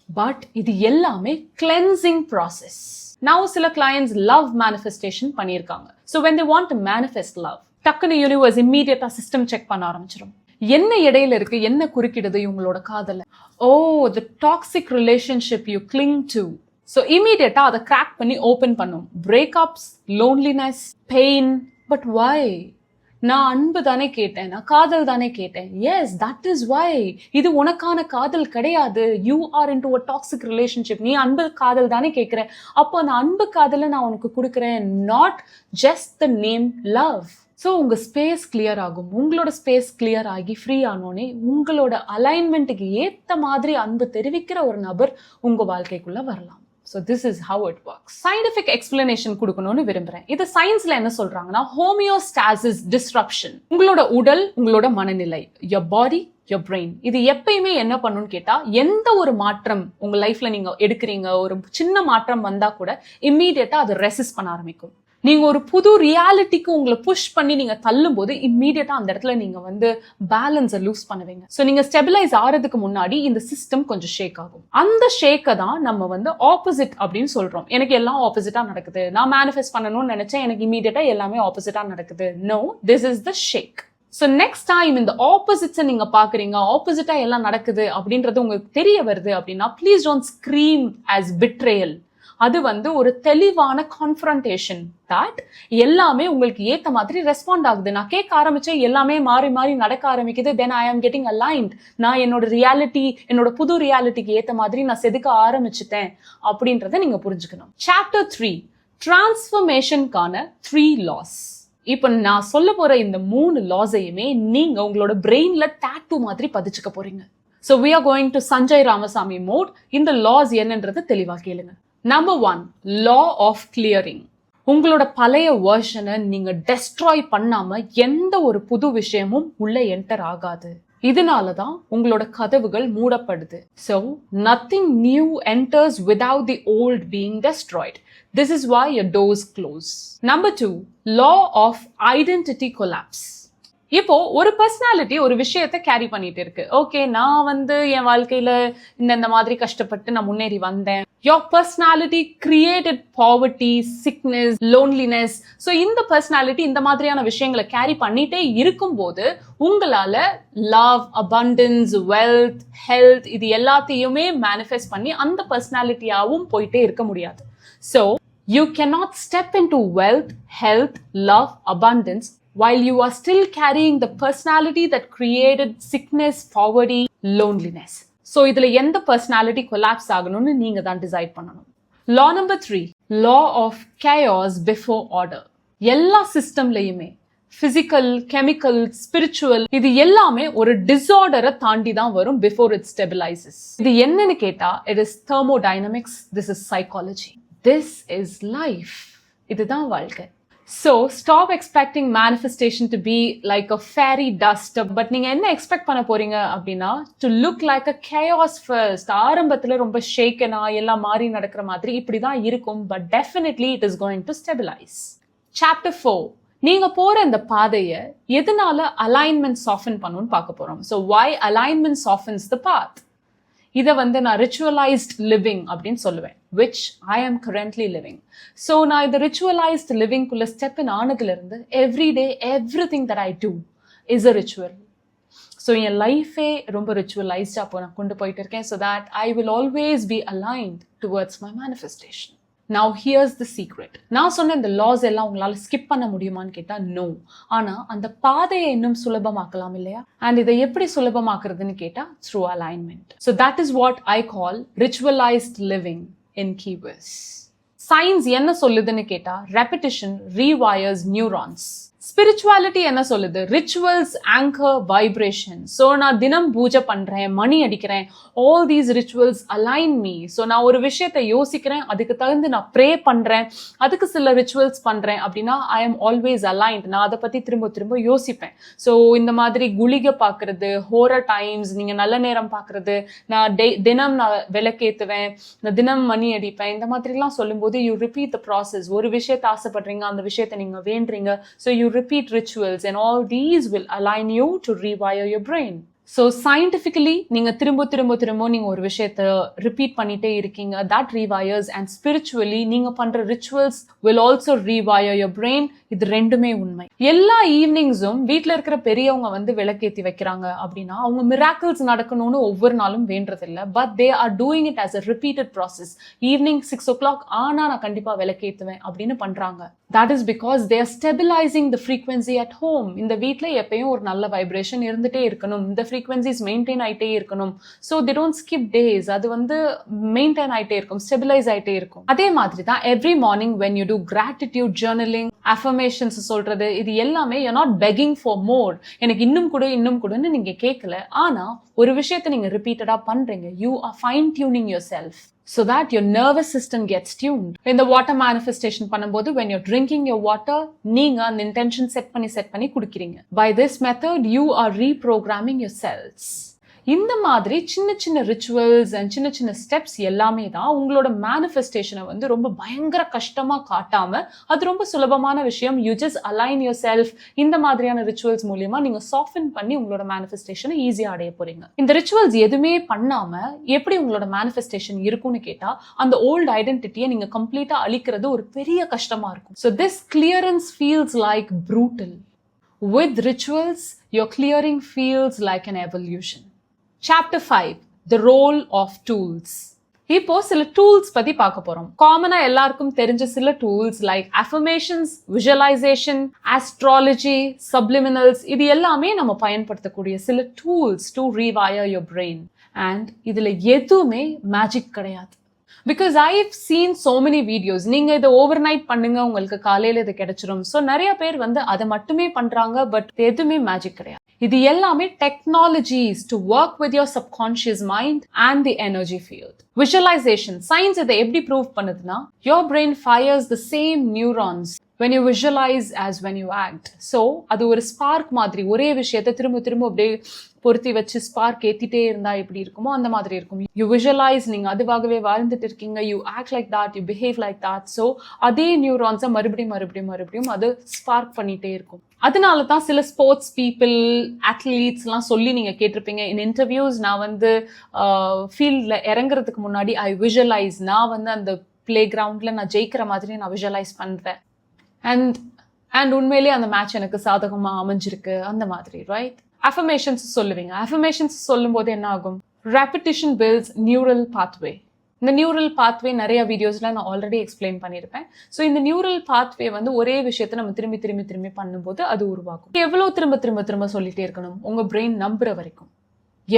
பட் இது எல்லாமே கிளென்சிங் ப்ராசஸ். Now சில clients love manifestation பண்ணியிருக்காங்க. So when they want to manifest love, டக்குனு யூனிவர்ஸ் இம்மீடியட்டா சிஸ்டம் செக் பண்ண ஆரம்பிச்சிடும். என்ன இடையில இருக்கு, என்ன குறுக்கிடுது இவங்களோட காதல. ஓ the toxic relationship you cling to. So இம்மீடியட்டா அதை கிராக் பண்ணி ஓபன் பண்ணும். Breakups, loneliness, pain. But why? நான் அன்பு தானே கேட்டேன், நான் காதல் தானே கேட்டேன். Yes, that is why. இது உனக்கான காதல் கிடையாது. You are into a toxic relationship. நீ அன்பு காதல் தானே கேட்குற. அப்போ அந்த அன்பு காதலை நான் உனக்கு கொடுக்குறேன், not just the name love. So உங்கள் ஸ்பேஸ் கிளியர் ஆகும். உங்களோட ஸ்பேஸ் கிளியர் ஆகி ஃப்ரீ ஆனோடனே உங்களோட அலைன்மெண்ட்டுக்கு ஏற்ற மாதிரி அன்பு தெரிவிக்கிற ஒரு நபர் உங்கள் வாழ்க்கைக்குள்ளே வரலாம். So this is how it works. Scientific explanation கொடுக்கணும்னு விரும்புறேன். இது சயின்ஸ்ல என்ன சொல்றாங்கன்னா homeostasis disruption. உங்களோட உடல், உங்களோட மனநிலை, your body, your brain, இது எப்பயுமே என்ன பண்ணுன்னு கேட்டா, எந்த ஒரு மாற்றம் உங்க லைஃப்ல நீங்க எடுக்கிறீங்க, ஒரு சின்ன மாற்றம் வந்தா கூட இம்மீடியட்டா அது ரெசிஸ்ட் பண்ண ஆரம்பிக்கும். நீங்க ஒரு புது ரியாலிட்டிக்கு உங்களை புஷ் பண்ணி நீங்க தள்ளும் போது இம்மீடியட்டா அந்த இடத்துல நீங்க வந்து பேலன்ஸை லூஸ் பண்ணுவீங்க. ஸோ நீங்க ஸ்டெபிலைஸ் ஆறதுக்கு முன்னாடி இந்த சிஸ்டம் கொஞ்சம் ஷேக் ஆகும். அந்த ஷேக்கை தான் நம்ம வந்து ஆப்போசிட் அப்படின்னு சொல்றோம். எனக்கு எல்லாம் ஆப்போசிட்டா நடக்குது, நான் மேனிஃபெஸ்ட் பண்ணணும்னு நினைச்சேன், எனக்கு இம்மீடியட்டா எல்லாமே ஆப்போசிட்டா நடக்குது. No, this is the shake. So next time இந்த ஆப்போசிட்ஸை நீங்க பாக்குறீங்க, ஆப்போசிட்டா எல்லாம் நடக்குது அப்படின்றது உங்களுக்கு தெரிய வருது அப்படின்னா, please don't scream as betrayal. அது வந்து ஒரு தெளிவான கான்ஃபரண்டேஷன் தட் எல்லாமே உங்களுக்கு ஏத்த மாதிரி ரெஸ்பாண்ட் ஆகுது. நான் கேட்க ஆரம்பிச்சேன், எல்லாமே மாறி மாறி நடக்க ஆரம்பிக்குது, தென் ஐ ஆம் கெட்டிங் அலைன்ட். நான் என்னோட ரியாலிட்டி, என்னோட புது ரியாலிட்டிக்கு ஏத்த மாதிரி நான் செதுக்க ஆரம்பிச்சுட்டேன் அப்படின்றத நீங்க புரிஞ்சுக்கணும். சாப்டர் 3, டிரான்ஸ்ஃபர்மேஷனுக்கான 3 லாஸ். இப்போ நான் சொல்ல போற இந்த 3 லாஸையுமே நீங்க உங்களோட பிரெயின்ல டாட்டூ மாதிரி பதிச்சுக்க போறீங்க. So we are going to Sanjay Ramasamy mode. இந்த லாஸ் என்னன்றது தெளிவா கேளுங்க. Number 1, law of clearing. உங்களோட பழைய வெர்ஷனை நீங்க டெஸ்ட்ராய் பண்ணாம எந்த ஒரு புது விஷயமும் உள்ள என்டர் ஆகாது. இதனாலதான் உங்களோட கதவுகள் மூடப்படுது. So nothing new enters without the old being destroyed. This is why your doors close. Number 2, law of identity collapse. இப்போ ஒரு பர்சனாலிட்டி ஒரு விஷயத்தை கேரி பண்ணிட்டு இருக்கு. ஓகே, நான் வந்து என் வாழ்க்கையில இந்த மாதிரி கஷ்டப்பட்டு நான் முன்னேறி வந்தேன். Your personality created poverty, sickness, loneliness. So இந்த பர்சனாலிட்டி இந்த மாதிரியான விஷயங்களை கேரி பண்ணிட்டே இருக்கும்போது உங்களால லவ், abundance, wealth, health இது எல்லாத்தையுமே மேனிஃபெஸ்ட் பண்ணி அந்த பர்சனாலிட்டியாவும் போயிட்டே இருக்க முடியாது. So you cannot step into wealth, health, love, abundance while you are still carrying the personality that created sickness, poverty, loneliness. So இதுல எந்த பர்சனாலிட்டி கொலாப்ஸ் ஆகணும்னு நீங்க தான் டிசைட் பண்ணணும். Law number 3, law of chaos before order. எல்லா சிஸ்டம்லயுமே பிசிக்கல், கெமிக்கல், ஸ்பிரிச்சுவல் இது எல்லாமே ஒரு டிஸார்டரை தாண்டி தான் வரும் before it stabilizes. இது என்னன்னு கேட்டா, it is thermodynamics, this is psychology, this is life. இதுதான் வாழ்க்கை. So stop expecting manifestation to be like a fairy dust. But நீங்க என்ன எக்ஸ்பெக்ட் பண்ண போறீங்க அப்படின்னா, to look like a chaos first. ஆரம்பத்துல ரொம்ப ஷேக்கனா எல்லாம் மாறி நடக்கிற மாதிரி இப்படிதான் இருக்கும். But definitely it is going to stabilize. Chapter 4, நீங்க போற இந்த பாதையை எதனால alignment soften பண்ணுன்னு பார்க்க போறோம். So why alignment softens the path? இதை வந்து நான் ரிச்சுவலைஸ்ட் லிவிங் அப்படின்னு சொல்லுவேன், which I am currently living. So நான் இந்த ரிச்சுவலைஸ்ட் லிவிங்குள்ள ஸ்டெப் இன் ஆனதுலேருந்து everyday everything that I do is a ritual. So என் லைஃபே ரொம்ப ரிச்சுவலைஸ்டாக அப்போ நான் கொண்டு போயிட்டு இருக்கேன். So that I will always be aligned towards my manifestation. Now here's the secret. நான் சொன்ன இந்த லாஸ் எல்லாம் உங்களால ஸ்கிப் பண்ண முடியுமான்னு கேட்டா நோ. ஆனா அந்த பாதையை இன்னும் சுலபமாக்கலாம் இல்லையா? அண்ட் இதை எப்படி சுலபமாக்குறதுன்னு கேட்டா through alignment. So that is what I call ritualized living in keywords. Science என்ன சொல்லுதுன்னு கேட்டா, repetition rewires neurons. ஸ்பிரிச்சுவாலிட்டி என்ன சொல்லுது? Rituals anchor vibration. ஸோ நான் தினம் பூஜை பண்றேன், மணி அடிக்கிறேன், all these rituals align me. So நான் ஒரு விஷயத்தை யோசிக்கிறேன், அதுக்கு தகுந்து நான் ப்ரே பண்றேன், அதுக்கு சில ரிச்சுவல்ஸ் பண்றேன் அப்படின்னா ஐ எம் ஆல்வேஸ் அலைன்ட். நான் அதை பத்தி திரும்ப திரும்ப யோசிப்பேன். ஸோ இந்த மாதிரி குளிகை பார்க்கறது, ஹோரர் டைம்ஸ், நீங்க நல்ல நேரம் பார்க்கறது, நான் தினம் நான் விளக்கேத்துவேன், நான் தினம் மணி அடிப்பேன், இந்த மாதிரிலாம் சொல்லும்போது யூ ரிப்பீட் த ப்ராசஸ். ஒரு விஷயத்தை ஆசைப்படுறீங்க, அந்த விஷயத்தை நீங்க வேண்டுறீங்க. So you repeat rituals and all these will align you to rewire your brain. So scientifically நீங்க திரும்ப நீங்க ஒரு விஷயத்தை ரிப்பீட் பண்ணிட்டே இருக்கீங்க, that rewires. And spiritually நீங்க பண்ற rituals will also rewire your brain. இது ரெண்டுமே உண்மை. எல்லா ஈவினிங்ஸும் வீட்டில் இருக்கிற பெரியவங்க வந்து விளக்கேற்றி வைக்கிறாங்க அப்படின்னா அவங்க மிராக்கிள்ஸ் நடக்கணும்னு ஒவ்வொரு நாளும் வேண்டது இல்லை. But they are doing it as a repeated process. Evening 6 o'clock ஆனால் நான் கண்டிப்பாக விளக்கேற்றுவேன் அப்படின்னு பண்றாங்க. That is because they are stabilizing the frequency at home. இந்த வீட்டில் எப்பயும் ஒரு நல்ல வைப்ரேஷன் இருந்துட்டே இருக்கணும், இந்த frequencies மெயின்டைன் ஆயிட்டே இருக்கணும். So they don't skip days. அது வந்து மெயின்டைன் ஆயிட்டே இருக்கும், ஸ்டெபிலைஸ் ஆயிட்டே இருக்கும். அதே மாதிரி தான் every morning when you do gratitude journaling, affirmations சொல்றது, இது எல்லாமே you're not begging for more. எனக்கு இன்னும் கொடுன்னு நீங்க கேட்கல. ஆனா ஒரு விஷயத்தை நீங்க ரிப்பீட்டடா பண்றீங்க. You are fine tuning yourself so that your nervous system gets tuned. In the water manifestation பண்ணும்போது when you're drinking your water, நீங்க அந்த intention set பண்ணி குடிக்கிறீங்க. By this method you are reprogramming your cells. இந்த மாதிரி சின்ன சின்ன ரிச்சுவல்ஸ் அண்ட் சின்ன சின்ன ஸ்டெப்ஸ் எல்லாமே தான் உங்களோட மேனிஃபெஸ்டேஷனை வந்து ரொம்ப பயங்கர கஷ்டமா காட்டாம அது ரொம்ப சுலபமான விஷயம். You just align yourself. இந்த மாதிரியான ரிச்சுவல்ஸ் மூலியமா நீங்க சாஃபன் பண்ணி உங்களோட மேனிஃபெஸ்டேஷனை ஈஸியா அடைய போறீங்க. இந்த ரிச்சுவல்ஸ் எதுவுமே பண்ணாம எப்படி உங்களோட மேனிஃபெஸ்டேஷன் இருக்கும்னு கேட்டா அந்த ஓல்டு ஐடென்டிட்டியை நீங்க கம்ப்ளீட்டா அழிக்கிறது ஒரு பெரிய கஷ்டமா இருக்கும். So this clearance feels like brutal. With rituals, your clearing feels like an evolution. Chapter 5. The role of tools. இப்போ சில டூல்ஸ் பத்தி பார்க்க போறோம். காமனா எல்லாருக்கும் தெரிஞ்ச சில tools like affirmations, visualisation, astrology, subliminals, இது எல்லாமே நம்ம பயன்படுத்தக்கூடிய சில tools to rewire your brain. And இதுல எதுவுமே மேஜிக் கிடையாது. Because I've seen so many videos. நீங்க இதை ஓவர் நைட் பண்ணுங்க, உங்களுக்கு காலையில இது கிடைச்சிரும். ஸோ நிறைய பேர் வந்து அதை மட்டுமே பண்றாங்க, பட் எதுவுமே மேஜிக் கிடையாது. இது எல்லாமே technologies to work with your subconscious mind and the energy field. Visualisation science இதை எப்படி ப்ரூவ் பண்ணுதுன்னா, your brain fires the same neurons when you visualize as when you act. So அது ஒரு ஸ்பார்க் மாதிரி, ஒரே விஷயத்தை திரும்ப திரும்ப அப்படியே பொருத்தி வச்சு ஸ்பார்க் ஏத்திட்டே இருந்தா எப்படி இருக்குமோ அந்த மாதிரி இருக்கும். யூ விஷுவலைஸ், நீங்க அதுவாகவே வாழ்ந்துட்டு இருக்கீங்க. You act like that, you behave like that. So அதே நியூரான்ஸை மறுபடியும் அது ஸ்பார்க் பண்ணிட்டே இருக்கும். அதனால தான் சில ஸ்போர்ட்ஸ் பீப்புள், அத்லீட்ஸ்லாம் சொல்லி நீங்க கேட்டிருப்பீங்க இன் இன்டர்வியூஸ், நான் வந்து ஃபீல்ட்ல இறங்குறதுக்கு முன்னாடி ஐ விஷுவலைஸ், நான் வந்து அந்த பிளே கிரவுண்ட்ல நான் ஜெயிக்கிற மாதிரி நான் விஷுவலைஸ் பண்றேன். அண்ட் உண்மையிலேயே அந்த மேட்ச் எனக்கு சாதகமா அமைஞ்சிருக்கு அந்த மாதிரி, ரைட்? அஃபர்மேஷன்ஸ் சொல்லுவீங்க. அஃபர்மேஷன்ஸ் சொல்லும் போது என்ன ஆகும்? Repetition builds neural pathway. இந்த நியூரல் பாத்வே நிறைய வீடியோஸ்ல நான் ஆல்ரெடி எக்ஸ்பிளைன் பண்ணியிருப்பேன். ஸோ இந்த நியூரல் பாத்வே வந்து ஒரே விஷயத்தை நம்ம திரும்பி பண்ணும்போது அது உருவாகும். எவ்வளோ திரும்ப சொல்லிட்டே இருக்கணும்? உங்க பிரெயின் நம்புற வரைக்கும்.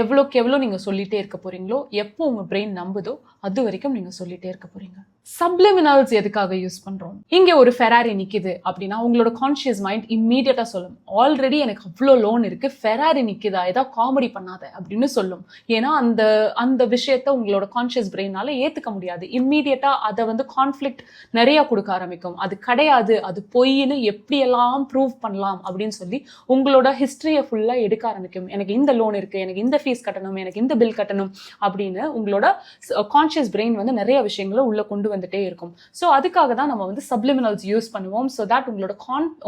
எவ்வளோக்கு எவ்வளோ நீங்க சொல்லிட்டே இருக்க போறீங்களோ, எப்போ உங்க பிரெயின் நம்புதோ அது வரைக்கும் நீங்க சொல்லிட்டே இருக்க போறீங்க. சப்ளிமினல்ஸ் எதுக்காக யூஸ் பண்றோம்? இங்க ஒரு ஃபெராரி நிக்குது அப்படின்னா உங்களோட கான்ஷியஸ் மைண்ட் இம்மீடியட்டா சொல்லும், ஆல்ரெடி எனக்கு அவ்வளோ லோன் இருக்கு, ஃபெராரி நிக்குதா, ஏதாவது காமெடி பண்ணாத அப்படின்னு சொல்லும். ஏன்னா அந்த விஷயத்த உங்களோட கான்ஷியஸ் பிரெயினால ஏத்துக்க முடியாது. இம்மீடியட்டா அதை வந்து கான்ஃபிளிக்ட் நிறைய கொடுக்க ஆரம்பிக்கும். அது கிடையாது, அது பொய்ன்னு எப்படியெல்லாம் ப்ரூவ் பண்ணலாம் அப்படின்னு சொல்லி உங்களோட ஹிஸ்டரியை ஃபுல்லா எடுக்க ஆரம்பிக்கும். எனக்கு இந்த லோன் இருக்கு, எனக்கு இந்த ஃபீஸ் கட்டணும், எனக்கு இந்த பில் கட்டணும் அப்படின்னு உங்களோட கான்ஷியஸ் பிரெயின் வந்து நிறைய விஷயங்களை உள்ள கொண்டு வந்துட்டே இருக்கும். ஸோ அதுக்காக தான் நம்ம வந்து சப்ளிமினல்ஸ் யூஸ் பண்ணுவோம். ஸோ தட்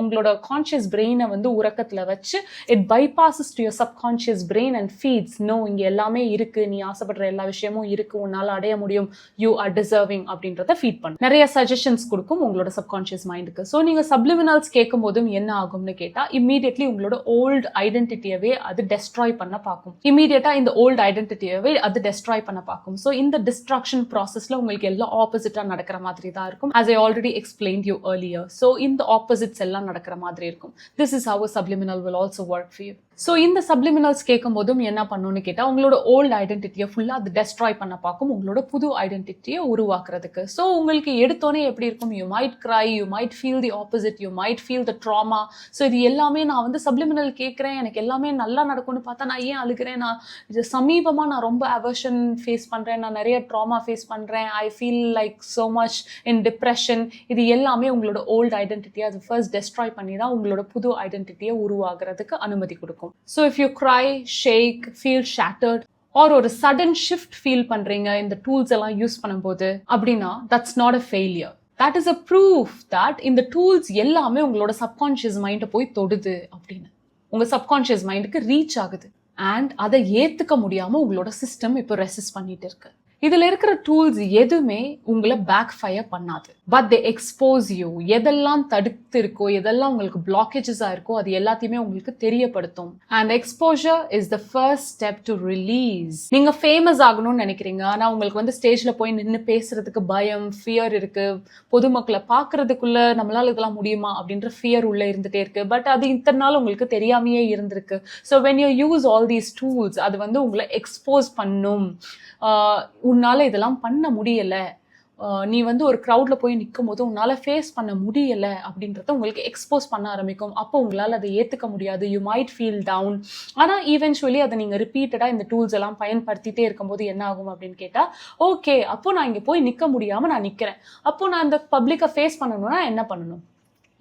உங்களோட கான்ஷியஸ் பிரெயினை வந்து உறக்கத்துல வச்சு it bypasses to your subconscious brain and feeds, no இங்க எல்லாமே இருக்கு, நீ ஆசைப்படுற எல்லா விஷயமும் இருக்கு, உன்னால அடைய முடியும், யூ ஆர் டிசர்விங் அப்படின்றத ஃபீட் பண்ணும். நிறைய சஜஷன்ஸ் கொடுக்கும் உங்களோட சப்கான்ஷியஸ் மைண்டுக்கு. ஸோ நீங்க சப்ளிமினல்ஸ் கேட்கும் போதும் என்ன ஆகும்னு கேட்டா, இம்மீடியட்லி உங்களோட ஓல்டு ஐடென்டிட்டியவே அது டெஸ்ட்ராய் பண்ண பார்க்கும். இம்மீடியட்டா இந்த ஓல்டு ஐடென்டிட்டியவே அது டெஸ்ட்ராய் பண்ண பார்க்கும். ஸோ இந்த டிஸ்ட்ரக்ஷன் ப்ராசஸ்ல உங்களுக்கு எல்லாம் ஆப்போசிட்டா நடக்கிற மாதிரி தான் இருக்கும். as I already explained you earlier. So இந்த ஆப்போசிட்ஸ் எல்லாம் நடக்கிற மாதிரி இருக்கும். This is how a subliminal will also work for you. So இந்த சப்ளிமினல்ஸ் கேட்கும் போதும் என்ன பண்ணுன்னு கேட்டா, உங்களோட ஓல்டு ஐடென்டிட்டியை ஃபுல்லா அது டெஸ்ட்ராய் பண்ண பார்க்கும் உங்களோட புது ஐடென்டிட்டியை உருவாக்குறதுக்கு. ஸோ உங்களுக்கு எடுத்தோன்னே எப்படி இருக்கும்? You might cry, you might feel the opposite, you might feel the drama. So இது எல்லாமே நான் வந்து சப்ளிமினல் கேட்குறேன், எனக்கு எல்லாமே நல்லா நடக்கும்னு பார்த்தா நான் ஏன் அழுகிறேன்? நான் இது சமீபமாக நான் ரொம்ப அவர்ஷன் ஃபேஸ் பண்ணுறேன், நான் நிறைய ட்ராமா ஃபேஸ் பண்ணுறேன், I feel like so much in depression. இது எல்லாமே உங்களோட ஓல்டு ஐடென்டிட்டியை அது ஃபர்ஸ்ட் டெஸ்ட்ராய் பண்ணி தான் உங்களோட புது ஐடென்டிட்டியை உருவாக்குறதுக்கு அனுமதி கொடுக்கும். So if you cry, shake, feel shattered, or ஒரு sudden shift feel பண்றீங்க இந்த டூல்ஸ் எல்லாம் யூஸ் பண்ணும்போது அப்படின்னா, that's not a failure. That is a proof that இந்த டூல்ஸ் எல்லாமே உங்களோட சப்கான்ஷியஸ் மைண்டை போய் தொடுது அப்படின்னு. உங்க சப்கான்ஷியஸ் மைண்டுக்கு ரீச் ஆகுது. அண்ட் அதை ஏத்துக்க முடியாம உங்களோட சிஸ்டம் இப்போ ரெசிஸ்ட் பண்ணிட்டு இருக்கு. இதுல இருக்கிற டூல்ஸ் எதுவுமே உங்களை பேக் ஃபயர் பண்ணாது, பட் தே எக்ஸ்போஸ் யூ. எதெல்லாம் தடுத்து இருக்கோ, எதெல்லாம் உங்களுக்கு பிளாக்கேஜஸா இருக்கோ அது எல்லாத்தையுமே உங்களுக்கு தெரியப்படுத்தும். And exposure is the first step to release. நீங்க ஃபேமஸ் ஆகணும்னு நினைக்கிறீங்க, ஆனா உங்களுக்கு வந்து ஸ்டேஜ்ல போய் நின்று பேசுறதுக்கு பயம், ஃபியர் இருக்கு. பொதுமக்களை பாக்குறதுக்குள்ள நம்மளால இதெல்லாம் முடியுமா அப்படின்ற ஃபியர் உள்ள இருந்துட்டே இருக்கு. பட் அது இத்தனை நாள் உங்களுக்கு தெரியாமையே இருந்திருக்கு. So when you use all these tools, அது வந்து உங்களை எக்ஸ்போஸ் பண்ணும். உன்னால இதெல்லாம் பண்ண முடியல, நீ வந்து ஒரு க்ரௌட்ல போய் நிற்கும் போது உன்னால ஃபேஸ் பண்ண முடியல அப்படின்றத உங்களுக்கு எக்ஸ்போஸ் பண்ண ஆரம்பிக்கும். அப்போ உங்களால் அதை ஏற்றுக்க முடியாது, யூ மைட் ஃபீல் டவுன். ஆனால் ஈவென்ச்சுவலி அதை நீங்கள் ரிப்பீட்டடாக இந்த டூல்ஸ் எல்லாம் பயன்படுத்திட்டே இருக்கும்போது என்ன ஆகும் அப்படின்னு கேட்டால், ஓகே அப்போ நான் இங்கே போய் நிற்க முடியாமல் நான் நிற்கிறேன், அப்போ நான் இந்த பப்ளிக்கை ஃபேஸ் பண்ணணும்னா என்ன பண்ணணும்,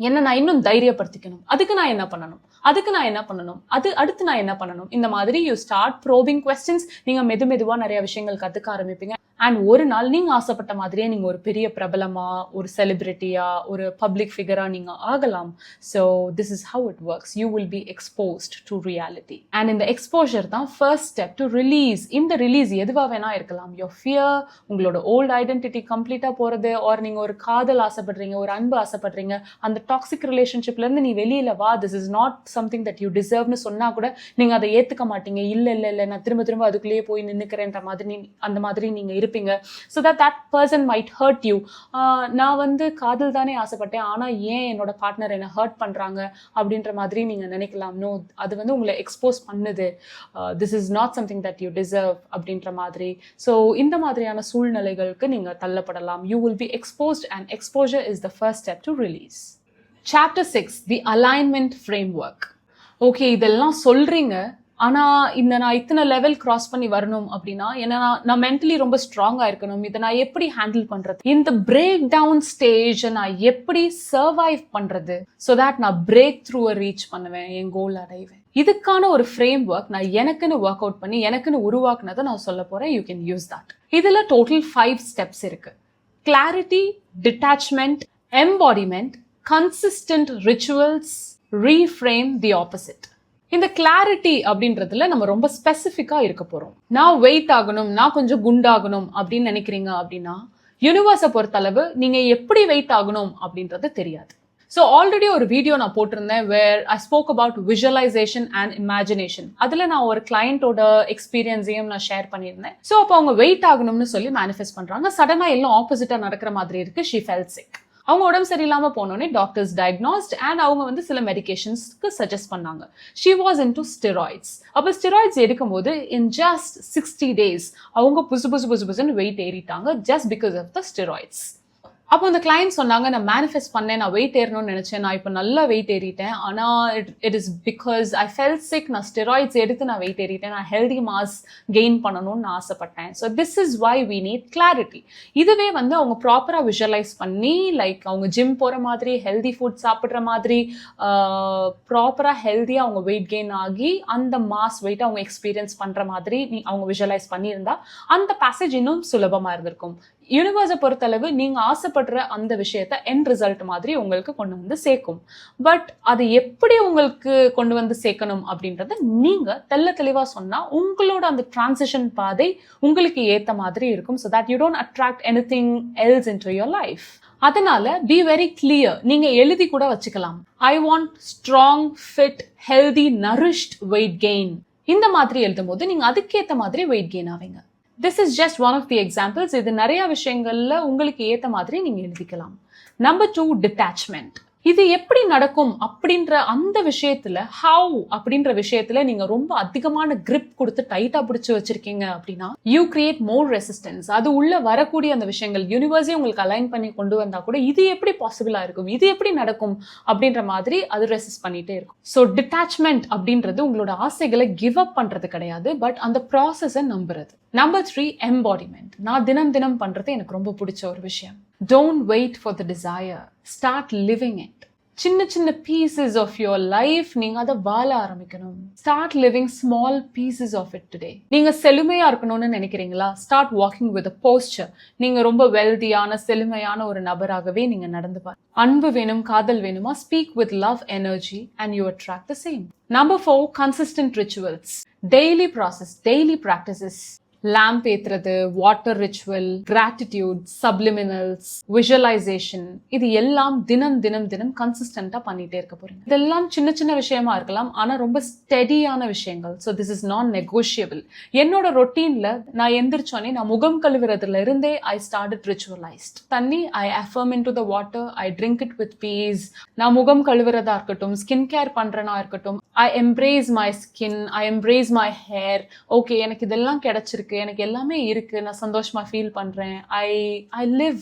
என்ன நான் இன்னும் தைரியப்படுத்திக்கணும், அதுக்கு நான் என்ன பண்ணணும், அதுக்கு நான் என்ன பண்ணணும், அடுத்து நான் என்ன பண்ணணும், இந்த மாதிரி யூ ஸ்டார்ட் ப்ரோபிங் கொஸ்டின்ஸ். நீங்க மெதுவா நிறைய விஷயங்கள் கத்துக்க ஆரம்பிப்பீங்க. அண்ட் ஒரு நாள் நீங்க ஆசைப்பட்ட மாதிரியே நீங்க ஒரு பெரிய பிரபலமா, ஒரு செலிபிரிட்டியா, ஒரு பப்ளிக் ஃபிகரா நீங்க ஆகலாம். So this is how it works. You will be exposed to reality. And இந்த எக்ஸ்போஷர் தான் ஃபர்ஸ்ட் ஸ்டெப் டு ரிலீஸ். இந்த ரிலீஸ் எதுவா வேணா இருக்கலாம். யோர் ஃபியர், உங்களோட ஓல்டு ஐடென்டிட்டி கம்ப்ளீட்டா போறது, ஆர் நீங்க ஒரு காதல் ஆசைப்படுறீங்க, ஒரு அன்பு ஆசைப்படுறீங்க, அந்த டாக்ஸிக் ரிலேஷன்ஷிப்ல இருந்து நீ வெளியில வா, this is not something that you டிசர்வ்னு சொன்னா கூட நீங்க அதை ஏத்துக்க மாட்டீங்க. இல்ல நான் திரும்ப அதுக்குள்ளேயே போய் நின்னுக்கிறேன்ற மாதிரி அந்த மாதிரி நீங்க இருப்பீங்க. So that person might hurt you. நான் வந்து காதல் தானே ஆசைப்பட்டேன், ஆனா ஏன் என்னோட பார்ட்னர் என்ன ஹர்ட் பண்றாங்க அப்படின்ற மாதிரி நீங்க நினைக்கலாம். நோ, அது வந்து உங்களை எக்ஸ்போஸ் பண்ணுது. This is not something that you deserve அப்படின்ற மாதிரி. ஸோ இந்த மாதிரியான சூழ்நிலைகளுக்கு நீங்க தள்ளப்படலாம். You will be exposed and exposure is the first step to release. Chapter 6, the alignment framework. Okay, இதெல்லாம் சொல்றீங்க, ஆனா நான் இத்தனை லெவல் கிராஸ் பண்ணி வரணும் அப்படின்னா நான் மென்டலி ரொம்ப ஸ்ட்ராங்கா இருக்கணும். இதை நான் எப்படி ஹேண்டில் பண்றது, இந்த பிரேக் டவுன் ஸ்டேஜ் நான் எப்படி சர்வைவ் பண்றது, ஸோ தட் நான் பிரேக் த்ரூவை ரீச் பண்ணுவேன், என் கோல் அடைவேன். இதுக்கான ஒரு ஃப்ரேம் ஒர்க் நான் எனக்குன்னு ஒர்க் அவுட் பண்ணி எனக்குன்னு உருவாக்குனதை நான் சொல்ல போறேன். You can use that. இதுல டோட்டல் 5 ஸ்டெப்ஸ் இருக்கு. Clarity, detachment, embodiment, consistent rituals, reframe the opposite. இந்த கிளாரிட்டி அப்படின்றதுல நம்ம ரொம்ப ஸ்பெசிஃபிக்கா இருக்க போறோம். நான் வெயிட் ஆகணும், நான் கொஞ்சம் குண்டாகணும் அப்படின்னு நினைக்கிறீங்க அப்படின்னா யூனிவர்ஸை பொறுத்தளவு நீங்க எப்படி வெயிட் ஆகணும் அப்படின்றது தெரியாது. ஸோ ஆல்ரெடி ஒரு வீடியோ நான் போட்டிருந்தேன் where I spoke about visualisation and imagination. அதுல நான் ஒரு கிளையண்டோட எக்ஸ்பீரியன்ஸையும் நான் ஷேர் பண்ணியிருந்தேன். ஸோ அப்போ அவங்க வெயிட் ஆகணும்னு சொல்லி மேனிஃபெஸ்ட் பண்றாங்க. சடனா எல்லாம் ஆப்போசிட்டா நடக்கிற மாதிரி இருக்கு. She felt sick. அவங்க உடம்பு சரியில்லாம போனோடனே டாக்டர்ஸ் டயக்னாஸ்ட் அண்ட் அவங்க வந்து சில மெடிகேஷன்ஸ்க்கு சஜஸ்ட் பண்ணாங்க. She was into steroids. அப்போ ஸ்டெராய்ட்ஸ் எடுக்கும்போது இன் ஜஸ்ட் 60 days அவங்க புசுன்னு வெயிட் ஏறிட்டாங்க, just because of the steroids. அப்போ அந்த கிளைண்ட் சொன்னாங்க, நான் மேனிஃபெஸ்ட் பண்ணேன், நான் வெயிட் ஏறணும்னு நினைச்சேன், நான் இப்போ நல்லா வெயிட் ஏறிட்டேன், ஆனா it is because I felt sick. நான் ஸ்டெராய்ட்ஸ் எடுத்து நான் வெயிட் ஏறிட்டேன், நான் ஹெல்தி மாஸ் கெயின் பண்ணணும்னு நான் ஆசைப்பட்டேன். So this is why we need clarity. இதுவே வந்து அவங்க ப்ராப்பரா விஷுவலைஸ் பண்ணி, லைக் அவங்க ஜிம் போற மாதிரி, ஹெல்தி ஃபுட் சாப்பிட்ற மாதிரி, ப்ராப்பரா ஹெல்தியா அவங்க வெயிட் கெயின் ஆகி அந்த மாஸ் வெயிட் அவங்க எக்ஸ்பீரியன்ஸ் பண்ற மாதிரி அவங்க விஷுவலைஸ் பண்ணியிருந்தா அந்த பேசேஜ் இன்னும் சுலபமா இருந்திருக்கும். யூனிவர்ஸை பொறுத்தளவு நீங்க ஆசைப்படுற அந்த விஷயத்த எண்ட் ரிசல்ட் மாதிரி உங்களுக்கு கொண்டு வந்து சேர்க்கும். பட் அது எப்படி உங்களுக்கு கொண்டு வந்து சேர்க்கணும் அப்படின்றத நீங்க தெளிவா சொன்னா உங்களோட அந்த டிரான்சிஷன் பாதை உங்களுக்கு ஏத்த மாதிரி இருக்கும். So that you don't attract anything else into your life. அதனால பி வெரி கிளியர். நீங்க எழுதி கூட வச்சுக்கலாம். I want strong, fit, healthy, nourished weight gain. இந்த மாதிரி எழுதும் போது நீங்க அதுக்கேற்ற மாதிரி வெயிட் கெயின் ஆவீங்க. This is just one of the examples. இது நிறைய விஷயங்கள்ல உங்களுக்கு ஏத்த மாதிரி நீங்க எழுதிக்கலாம். Number 2, detachment. இது எப்படி நடக்கும் அப்படின்ற அந்த விஷயத்துல, ஹவு அப்படின்ற விஷயத்துல நீங்க ரொம்ப அதிகமான கிரிப் கொடுத்து டைட்டா பிடிச்சு வச்சிருக்கீங்க அப்படின்னா யூ கிரியேட் மோர் ரெசிஸ்டன்ஸ். அது உள்ள வரக்கூடிய அந்த விஷயங்கள் யூனிவர்ஸே உங்களுக்கு அலைன் பண்ணி கொண்டு வந்தா கூட இது எப்படி பாசிபிளா இருக்கும், இது எப்படி நடக்கும் அப்படின்ற மாதிரி அது ரெசிஸ்ட் பண்ணிட்டே இருக்கும். ஸோ டிட்டாச்மெண்ட் அப்படின்றது உங்களோட ஆசைகளை கிவ் அப் பண்றது கிடையாது, பட் அந்த ப்ராசஸை நம்புறது. Number 3, embodiment. நான் தினம் பண்றது எனக்கு ரொம்ப பிடிச்ச ஒரு விஷயம். Don't wait for the desire. Start living it. சின்ன pieces of your life நீங்க அதை வாழ ஆரம்பிக்கணும். Start living small pieces of it today. நீங்க செழுமையா இருக்கணும்னு நினைக்கிறீங்களா? Start walking with a posture. நீங்க ரொம்ப வெல்தியான செழுமையான ஒரு நபராகவே நீங்க நடந்து பாருங்க. அன்பு வேணும், காதல் வேணுமா? Speak with love energy and you attract the same. Number 4, consistent rituals. Daily process, daily practices. lamp ஏத்துறது, water ritual, gratitude, subliminals, visualisation, இது எல்லாம் தினம் கன்சிஸ்டன்டா பண்ணிட்டே இருக்க போறீங்க. இதெல்லாம் சின்ன விஷயமா இருக்கலாம், ஆனா ரொம்ப ஸ்டெடியான விஷயங்கள். ஸோ திஸ் இஸ் நான் நெகோஷியபிள். என்னோட ரொட்டீன்ல நான் எந்திரிச்சோன்னே நான் முகம் கழுவுறதுல இருந்தே ஐ ஸ்டார்டட் ரிச்சுவலைஸ்ட். தண்ணி I affirm into the water, I drink it with peace. நான் முகம் கழுவுறதா இருக்கட்டும், ஸ்கின் கேர் பண்றேனா இருக்கட்டும், I embrace my skin, I embrace my hair. Okay, எனக்கு இதெல்லாம் கிடைச்சிருக்கு, எனக்கு எல்லாமே இருக்கு, நான் சந்தோஷமா ஃபீல் பண்றேன். I live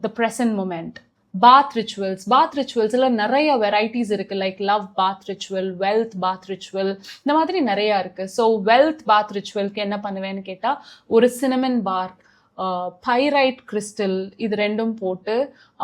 the present moment. Bath ரிச்சுவல்ஸ்ல நிறைய வெரைட்டிஸ் இருக்கு. Like love bath ritual, wealth bath ritual, இந்த மாதிரி நிறைய இருக்கு. ஸோ வெல்த் பாத் ரிச்சுவல்க்கு என்ன பண்ணுவேன்னு கேட்டா, ஒரு சினமன் பார், பைரைட் கிறிஸ்டல் இது ரெண்டும் போட்டு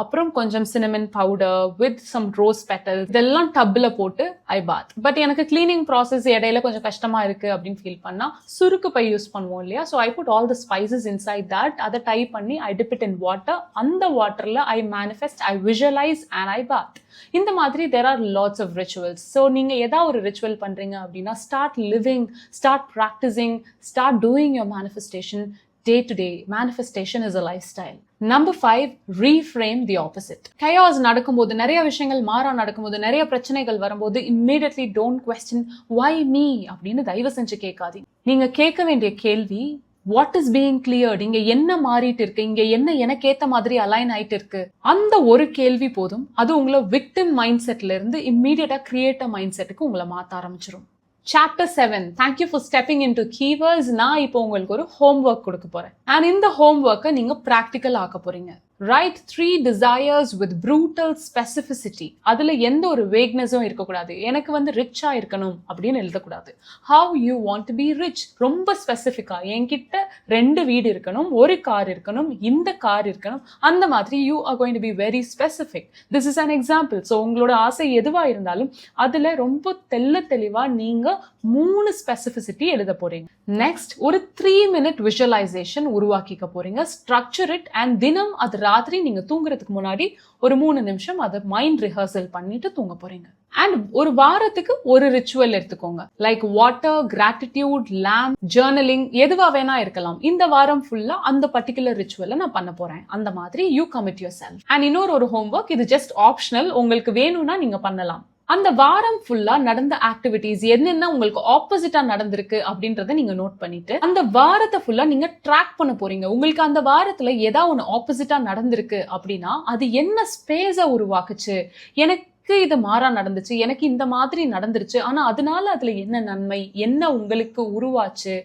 அப்புறம் கொஞ்சம் cinnamon powder with some rose petal இதெல்லாம் டப்ல போட்டு ஐ பாத். பட் எனக்கு கிளீனிங் ப்ராசஸ் இடையில கொஞ்சம் கஷ்டமா இருக்கு அப்படின்னு ஃபீல் பண்ணா சுருக்கு பை யூஸ் பண்ணுவோம் இல்லையா, so I put all the spices inside that, அதை டைப் பண்ணி I dip it in water. அந்த வாட்டர்ல I manifest, I visualise and I bath. இந்த மாதிரி there are lots of rituals. So நீங்க ஏதாவது ஒரு ரிச்சுவல் பண்றீங்க அப்படின்னா start living, start practising, start doing your manifestation day to day. Manifestation is a lifestyle. Number 5, reframe the opposite. chaos நடக்கும்போது, நிறைய விஷயங்கள் மாறா நடக்கும்போது, நிறைய பிரச்சனைகள் வரும்போது immediately don't question why me அப்படின்னு தயவு செஞ்சு கேட்காதீங்க. நீங்க கேட்க வேண்டிய கேள்வி வாட் இஸ் பீயிங் கிளியர்ட், இங்க என்ன மாறிட்டு இருக்கு, இங்க என்ன எனக்கு ஏத்த மாதிரி அலைன் ஆயிட்டு இருக்கு, அந்த ஒரு கேள்வி போதும். அது உங்களை விக்டிம் மைண்ட் செட்ல இருந்து இம்மீடியட்டா கிரியேட்டர் மைண்ட் செட்டுக்கு உங்களை மாத்த ஆரம்பிச்சிடும். Chapter 7, thank you for stepping into keywords. நான் இப்போ உங்களுக்கு ஒரு homework கொடுக்க போறேன். And இந்த homework நீங்க practical ஆக்க போறீங்க. Write 3 desires with brutal specificity. அதுல எந்த ஒரு vaguenessம் இருக்கக்கூடாது. எனக்கு வந்து ரிச்சா இருக்கணும் அப்படின்னு எழுதக்கூடாது. How you want to be rich. ரொம்ப ஸ்பெசிஃபிக்கா, என்கிட்ட 2 வீடு இருக்கணும், ஒரு கார் இருக்கணும், இந்த கார் இருக்கணும், அந்த மாதிரி you are going to be very specific. This is an example. So உங்களோட ஆசை எதுவா இருந்தாலும் அதுல ரொம்ப தெளிவா நீங்க 3 ஸ்பெசிபிசிட்டி எழுத போறீங்க. நெக்ஸ்ட் ஒரு 3 minute visualization உருவாக்கிக்க போறீங்க. ஸ்ட்ரக்சர் இட் அண்ட் தினம் அது ராத்திரி நீங்க தூங்குறதுக்கு முன்னாடி ஒரு 3 நிமிஷம் அதை மைண்ட் ரிஹர்சல் பண்ணிட்டு தூங்க போறீங்க. அண்ட் ஒரு வாரத்துக்கு ஒரு ரிச்சுவல் எடுத்துக்கோங்க. Like water, gratitude, lamp, journaling, எதுவா வேணா இருக்கலாம். இந்த வாரம் ஃபுல்லா அந்த பர்டிகுலர் ரிச்சுவலை நான் பண்ண போறேன். அந்த மாதிரி you commit your self. And இன்னொரு ஹோம்வொர்க், இது ஜஸ்ட் ஆப்ஷனல், உங்களுக்கு வேணும்னா நீங்க பண்ணலாம். அந்த வாரம் ஃபுல்லா நடந்த ஆக்டிவிட்டிஸ் என்னென்ன உங்களுக்கு ஆப்போசிட்டா நடந்திருக்கு அப்படின்றத நீங்க நோட் பண்ணிட்டு அந்த வாரத்தை ஃபுல்லா நீங்க ட்ராக் பண்ண போறீங்க. உங்களுக்கு அந்த வாரத்துல ஏதாவது ஒன்று ஆப்போசிட்டா நடந்திருக்கு அப்படின்னா அது என்ன ஸ்பேஸை உருவாக்குச்சு, எனக்கு இது மாறா நடந்துச்சு, எனக்கு இந்த மாதிரி நடந்துருச்சு, ஆனா அதனால அதுல என்ன நன்மை, என்ன உங்களுக்கு உருவாச்சு,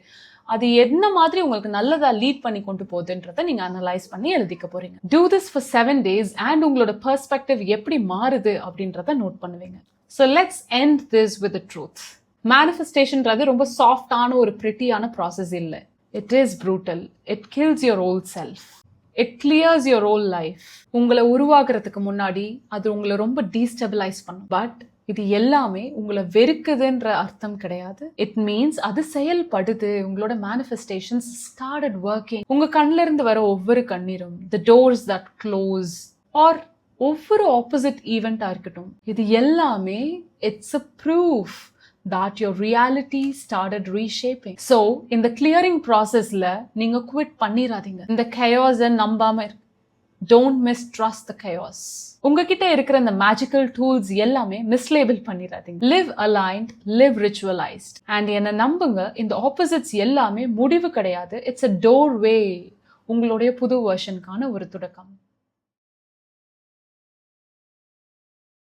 அது என்ன மாதிரி உங்களுக்கு நல்லதா லீட் பண்ணி கொண்டு போகுதுன்றதை நீங்க அனலைஸ் பண்ணி எழுதிக்க போறீங்க. Do this for 7 days and உங்களோட பெர்ஸ்பெக்டிவ் எப்படி மாறுது அப்படின்றத நோட் பண்ணுவீங்க. So let's end this with the truth. Manifestationன்றது ரொம்ப சாஃப்டான ஒரு பிரிட்டியான ப்ராசஸ் இல்ல. It is brutal. It kills your old self. It clears your old life. உங்களை உருவாக்குறதுக்கு முன்னாடி அது உங்களை ரொம்ப டீஸ்டபிளைஸ் பண்ணும். பட் இது எல்லாமே உங்களை வெறுக்குதுன்ற அர்த்தம் கிடையாது. இட் மீன்ஸ் அது செயல்படுது. உங்களோட மேனிஃபெஸ்டேஷன்ஸ் ஸ்டார்டட் ஒர்க்கிங். உங்க கண்ணில இருந்து வர ஒவ்வொரு கண்ணீரும், தி டோர்ஸ் தட் க்ளோஸ், ஆர் ஒவ்வொரு ஆப்போசிட் ஈவெண்டா இருக்கட்டும், இது எல்லாமே it's a proof that your reality started reshaping. So இந்த clearing processல நீங்க quit பண்ணிராதீங்க. இந்த chaos நம்பாம don't mistrust the chaos. உங்ககிட்ட இருக்கிற இந்த மேஜிக்கல் டூல்ஸ் எல்லாமே மிஸ்லேபிள் பண்ணிடாதீங்க. live aligned, live ritualized. and என்ன நம்புங்க, இந்த ஆப்போசிட்ஸ் எல்லாமே முடிவு கிடையாது. இட்ஸ் a doorway, உங்களுடைய புது வெர்ஷனுக்கான ஒரு தொடக்கம்.